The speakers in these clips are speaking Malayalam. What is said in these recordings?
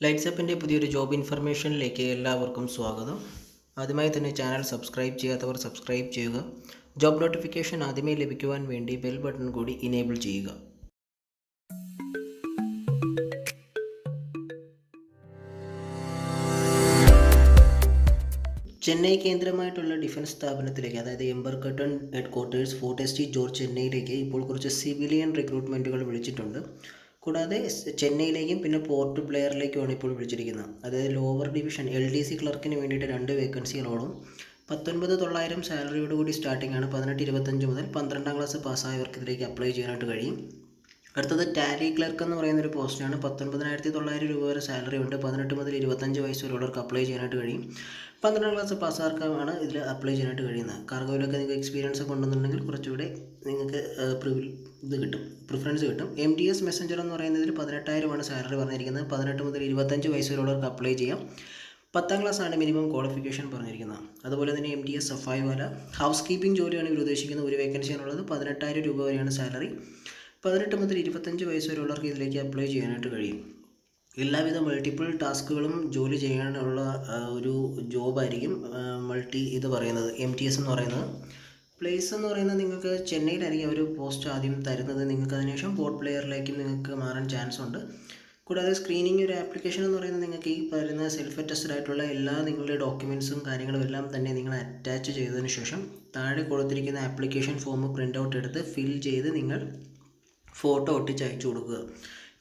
ലൈറ്റ്സപ്പിൻ്റെ പുതിയൊരു ജോബ് ഇൻഫർമേഷനിലേക്ക് എല്ലാവർക്കും സ്വാഗതം. ആദ്യമായി തന്നെ ചാനൽ സബ്സ്ക്രൈബ് ചെയ്യാത്തവർ സബ്സ്ക്രൈബ് ചെയ്യുക. ജോബ് നോട്ടിഫിക്കേഷൻ ആദ്യമേ ലഭിക്കുവാൻ വേണ്ടി ബെൽ ബട്ടൺ കൂടി ഇനേബിൾ ചെയ്യുക. ചെന്നൈ കേന്ദ്രമായിട്ടുള്ള ഡിഫൻസ് സ്ഥാപനത്തിലേക്ക്, അതായത് embarkation headquarters fort S T George ചെന്നൈയിലേക്ക് ഇപ്പോൾ കുറച്ച് സിവിലിയൻ റിക്രൂട്ട്മെൻറ്റുകൾ വിളിച്ചിട്ടുണ്ട്. കൂടാതെ ചെന്നൈയിലേക്കും പിന്നെ പോർട്ട് ബ്ലെയറിലേക്കുമാണ് ഇപ്പോൾ വിളിച്ചിരിക്കുന്നത്. അതായത് ലോവർ ഡിവിഷൻ LDC ക്ലർക്കിന് വേണ്ടിയിട്ട് 2 വേക്കൻസികളോടും 19,900 സാലറിയോട് കൂടി സ്റ്റാർട്ടിംഗ് ആണ്. 18-25 മുതൽ 12ാം ക്ലാസ് പാസ്സായവർക്ക് ഇതിലേക്ക് അപ്ലൈ ചെയ്യാനായിട്ട് കഴിയും. അടുത്തത് ടാലി ക്ലർക്ക് എന്ന് പറയുന്നൊരു പോസ്റ്റാണ്. 19,900 രൂപ വരെ സാലറി ഉണ്ട്. 18 മുതൽ 25 വയസ്സ് വരെയുള്ളവർക്ക് അപ്ലൈ ചെയ്യാനായിട്ട് കഴിയും. 12ാം ക്ലാസ് പാസ്സാർക്കാണ് ഇതിൽ അപ്ലൈ ചെയ്യാനായിട്ട് കഴിയുന്നത്. കാർഗോയിലൊക്കെ നിങ്ങൾക്ക് എക്സ്പീരിയൻസ് ഒക്കെ ഉണ്ടെന്നുണ്ടെങ്കിൽ കുറച്ചുകൂടെ നിങ്ങൾക്ക് പ്രിഫറൻസ് കിട്ടും. MTS മെസ്സഞ്ചർ എന്ന് പറയുന്നതിൽ 18,000 സാലറി പറഞ്ഞിരിക്കുന്നത്. 18 മുതൽ 25 വയസ്സ് വരെയുള്ളവർക്ക് അപ്ലൈ ചെയ്യാം. 10ാം ക്ലാസ്സാണ് മിനിമം ക്വാളിഫിക്കേഷൻ പറഞ്ഞിരിക്കുന്നത്. അതുപോലെ തന്നെ MTS സഫായി വാല ഹൗസ് കീപ്പിംഗ് ജോലിയാണ് ഇവർ ഉദ്ദേശിക്കുന്നത്. ഒരു വേക്കൻസിയാണുള്ളത്. 18,000 രൂപ വരെയാണ് സാലറി. 18 മുതൽ 25 വയസ്സ് വരെയുള്ളവർക്ക് ഇതിലേക്ക് അപ്ലൈ ചെയ്യാനായിട്ട് കഴിയും. എല്ലാവിധ മൾട്ടിപ്പിൾ ടാസ്കുകളും ജോലി ചെയ്യാനുള്ള ഒരു ജോബായിരിക്കും പറയുന്നത്. MTS എന്ന് പറയുന്നത് പ്ലേസ് എന്ന് പറയുന്നത് നിങ്ങൾക്ക് ചെന്നൈയിലായിരിക്കും ഒരു പോസ്റ്റ് ആദ്യം തരുന്നത്. നിങ്ങൾക്ക് അതിനുശേഷം പോർട്ട് ബ്ലെയറിലേക്കും നിങ്ങൾക്ക് മാറാൻ ചാൻസ് ഉണ്ട്. കൂടാതെ സ്ക്രീനിങ് ഒരു ആപ്ലിക്കേഷൻ എന്ന് പറയുന്നത് നിങ്ങൾക്ക് ഈ പറയുന്ന സെൽഫ് അറ്റസ്റ്റഡ് ആയിട്ടുള്ള എല്ലാ നിങ്ങളുടെ ഡോക്യുമെൻറ്റ്സും കാര്യങ്ങളും എല്ലാം തന്നെ നിങ്ങൾ അറ്റാച്ച് ചെയ്തതിന് ശേഷം താഴെ കൊടുത്തിരിക്കുന്ന ആപ്ലിക്കേഷൻ ഫോം പ്രിൻ്റ് ഔട്ട് എടുത്ത് ഫിൽ ചെയ്ത് നിങ്ങൾ ഫോട്ടോ ഒട്ടിച്ച് അയച്ചു കൊടുക്കുക.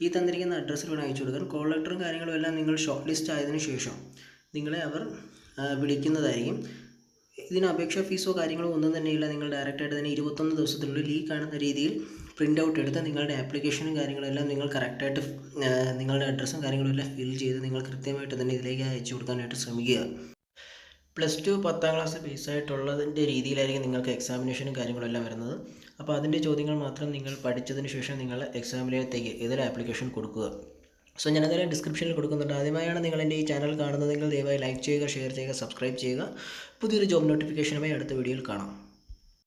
ഈ തന്നിരിക്കുന്ന അഡ്രസ്സിൽ വേണം അയച്ചു കൊടുക്കാൻ. കോൾ ലെറ്ററും കാര്യങ്ങളും എല്ലാം നിങ്ങൾ ഷോർട്ട് ലിസ്റ്റ് ആയതിനു ശേഷം നിങ്ങളെ അവർ വിളിക്കുന്നതായിരിക്കും. ഇതിന് അപേക്ഷാ ഫീസോ കാര്യങ്ങളോ ഒന്നും തന്നെയില്ല. നിങ്ങൾ ഡയറക്റ്റായിട്ട് തന്നെ 21 ദിവസത്തിനുള്ളിൽ ഈ കാണുന്ന രീതിയിൽ പ്രിൻ്റ് ഔട്ട് എടുത്ത് നിങ്ങളുടെ ആപ്ലിക്കേഷനും കാര്യങ്ങളെല്ലാം നിങ്ങൾ കറക്റ്റായിട്ട് നിങ്ങളുടെ അഡ്രസ്സും കാര്യങ്ങളും എല്ലാം ഫിൽ ചെയ്ത് നിങ്ങൾ കൃത്യമായിട്ട് തന്നെ ഇതിലേക്ക് അയച്ചു കൊടുക്കാനായിട്ട് ശ്രമിക്കുക. +2 10ാം ക്ലാസ് ബേസായിട്ടുള്ളതിൻ്റെ രീതിയിലായിരിക്കും നിങ്ങൾക്ക് എക്സാമിനേഷനും കാര്യങ്ങളെല്ലാം വരുന്നത്. അപ്പോൾ അതിൻ്റെ ചോദ്യങ്ങൾ മാത്രം നിങ്ങൾ പഠിച്ചതിന് ശേഷം നിങ്ങൾ എക്സാമിനേറ്റേക്ക് ഇതിൽ ആപ്ലിക്കേഷൻ കൊടുക്കുക. സോ ഞാനതിനെ ഡിസ്ക്രിപ്ഷനിൽ കൊടുക്കുന്നുണ്ട്. ആദ്യമായാണ് നിങ്ങൾ എൻ്റെ ഈ ചാനൽ കാണുന്നതെങ്കിൽ ദയവായി ലൈക്ക് ചെയ്യുക, ഷെയർ ചെയ്യുക, സബ്സ്ക്രൈബ് ചെയ്യുക. പുതിയൊരു ജോബ് നോട്ടിഫിക്കേഷനുമായി അടുത്ത വീഡിയോയിൽ കാണാം.